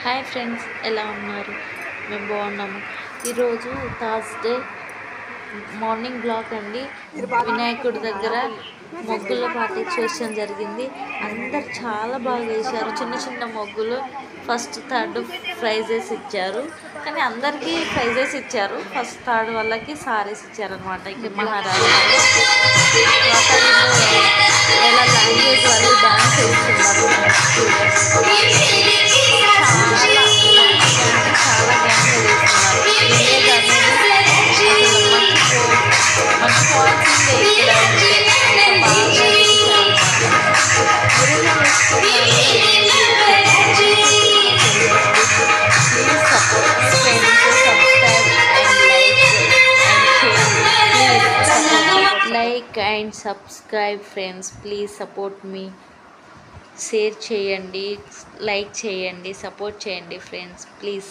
Hi friends, ఎలా ఉన్నారు? మేము బాగున్నాము. ఈరోజు థర్స్డే మార్నింగ్ బ్లాగ్ అండి. వినాయకుడి దగ్గర మొగ్గుల పార్టిసిపేషన్ జరిగింది. అందరు చాలా బాగా వేశారు. చిన్న చిన్న మొగ్గులు. ఫస్ట్ థర్డ్ ప్రైజెస్ ఇచ్చారు. కానీ అందరికీ ప్రైజెస్ ఇచ్చారు. ఫస్ట్ థర్డ్ వాళ్ళకి సారీస్ ఇచ్చారనమాట. ఇక మహారాష్ట్రలో ఎలా లాంగ్వేజ్ వాళ్ళు డాన్స్ వేస్తున్నారు. చాలా గ్యాంగ్గా చేస్తున్నారు. విలేజ్ అనేది మర్చిపోవాల్సిందే. ఇక్కడ బాగా like and subscribe friends, please support me. Share చేయండి, లైక్ చేయండి, సపోర్ట్ చేయండి ఫ్రెండ్స్, ప్లీజ్.